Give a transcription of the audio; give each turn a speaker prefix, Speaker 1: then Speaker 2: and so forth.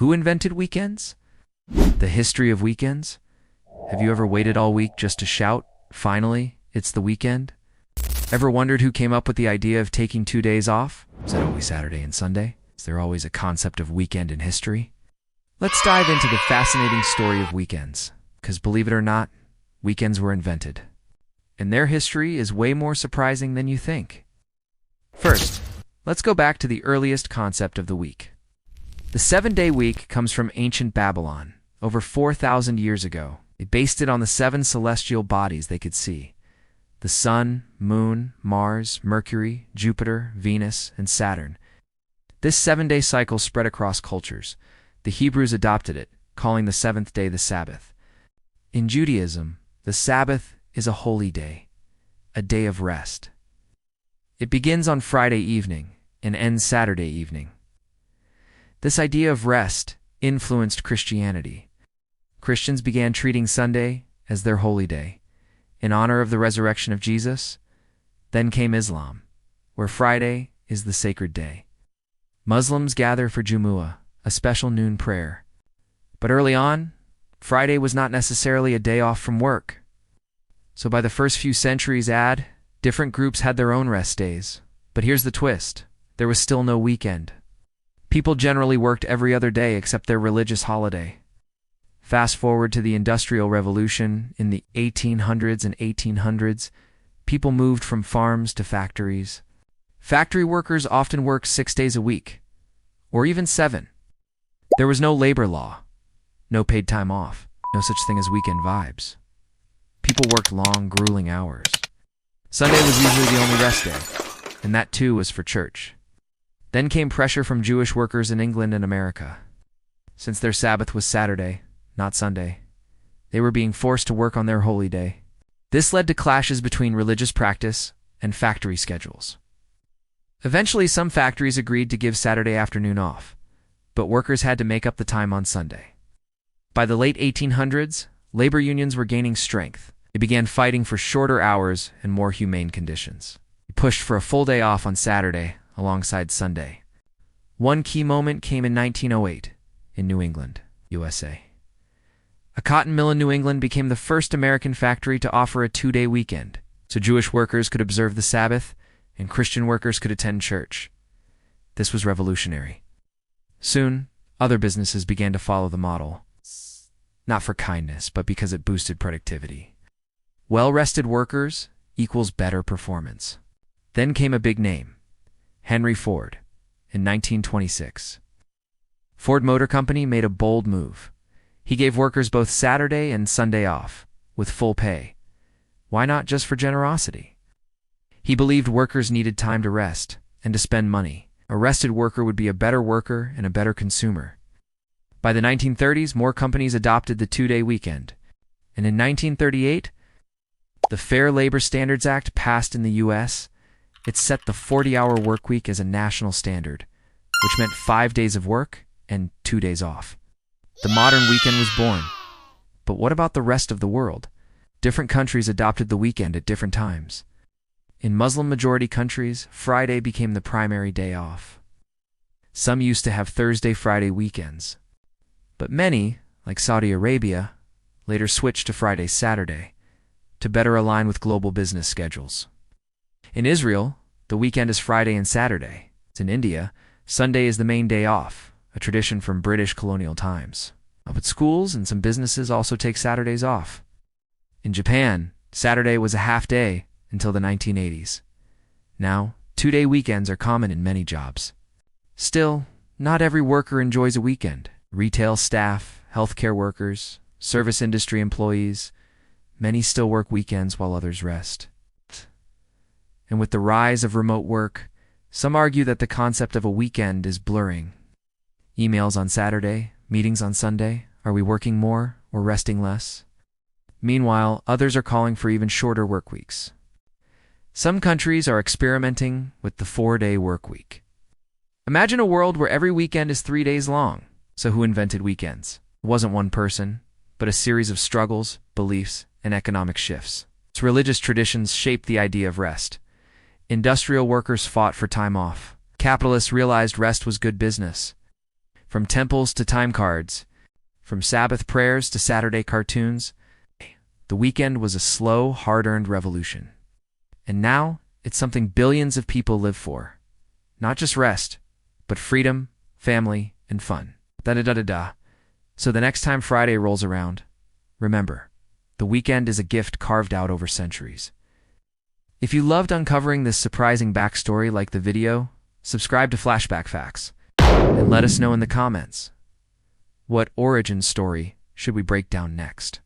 Speaker 1: Who invented weekends? The history of weekends? Have you ever waited all week just to shout, "Finally, it's the weekend"? Ever wondered who came up with the idea of taking 2 days off? Is that always Saturday and Sunday? Is there always a concept of weekend in history? Let's dive into the fascinating story of weekends, because believe it or not, weekends were invented. And their history is way more surprising than you think. First, let's go back to the earliest concept of the week. The 7-day week comes from ancient Babylon, over 4,000 years ago. They based it on the 7 celestial bodies they could see: the Sun, Moon, Mars, Mercury, Jupiter, Venus, and Saturn. This 7-day cycle spread across cultures. The Hebrews adopted it, calling the 7th day the Sabbath. In Judaism, the Sabbath is a holy day, a day of rest. It begins on Friday evening and ends Saturday evening. This idea of rest influenced Christianity. Christians began treating Sunday as their holy day, in honor of the resurrection of Jesus. Then came Islam, where Friday is the sacred day. Muslims gather for Jumu'ah, a special noon prayer. But early on, Friday was not necessarily a day off from work. So by the first few centuries AD, different groups had their own rest days. But here's the twist: there was still no weekend. People generally worked every other day except their religious holiday. Fast forward to the Industrial Revolution in the 1800s and 1800s, people moved from farms to factories. Factory workers often worked 6 days a week, or even 7. There was no labor law, no paid time off, no such thing as weekend vibes. People worked long, grueling hours. Sunday was usually the only rest day, and that too was for church. Then came pressure from Jewish workers in England and America. Since their Sabbath was Saturday, not Sunday, they were being forced to work on their holy day. This led to clashes between religious practice and factory schedules. Eventually, some factories agreed to give Saturday afternoon off, but workers had to make up the time on Sunday. By the late 1800s, labor unions were gaining strength. They began fighting for shorter hours and more humane conditions. They pushed for a full day off on Saturday alongside Sunday. One key moment came in 1908 in New England, USA. A cotton mill in New England became the first American factory to offer a 2-day weekend, so Jewish workers could observe the Sabbath and Christian workers could attend church. This was revolutionary. Soon, other businesses began to follow the model, not for kindness, but because it boosted productivity. Well-rested workers equals better performance. Then came a big name: Henry Ford, in 1926. Ford Motor Company made a bold move. He gave workers both Saturday and Sunday off, with full pay. Why not just for generosity? He believed workers needed time to rest and to spend money. A rested worker would be a better worker and a better consumer. By the 1930s, more companies adopted the 2-day weekend. And in 1938, the Fair Labor Standards Act passed in the U.S. It set the 40-hour work week as a national standard, which meant 5 days of work and 2 days off. The modern weekend was born. But what about the rest of the world? Different countries adopted the weekend at different times. In Muslim-majority countries, Friday became the primary day off. Some used to have Thursday-Friday weekends. But many, like Saudi Arabia, later switched to Friday-Saturday to better align with global business schedules. In Israel, the weekend is Friday and Saturday. In India, Sunday is the main day off, a tradition from British colonial times. But schools and some businesses also take Saturdays off. In Japan, Saturday was a half day until the 1980s. Now, 2-day weekends are common in many jobs. Still, not every worker enjoys a weekend. Retail staff, healthcare workers, service industry employees, many still work weekends while others rest. And with the rise of remote work, some argue that the concept of a weekend is blurring. Emails on Saturday, meetings on Sunday. Are we working more or resting less? Meanwhile, others are calling for even shorter work weeks. Some countries are experimenting with the 4-day work week. Imagine a world where every weekend is 3 days long. So who invented weekends? It wasn't one person, but a series of struggles, beliefs, and economic shifts. Its religious traditions shaped the idea of rest. Industrial workers fought for time off. Capitalists realized rest was good business. From temples to time cards, from Sabbath prayers to Saturday cartoons, the weekend was a slow, hard-earned revolution. And now, it's something billions of people live for. Not just rest, but freedom, family, and fun. Da-da-da-da-da. So the next time Friday rolls around, remember, the weekend is a gift carved out over centuries. If you loved uncovering this surprising backstory like the video, subscribe to Flashback Facts, and let us know in the comments. What origin story should we break down next?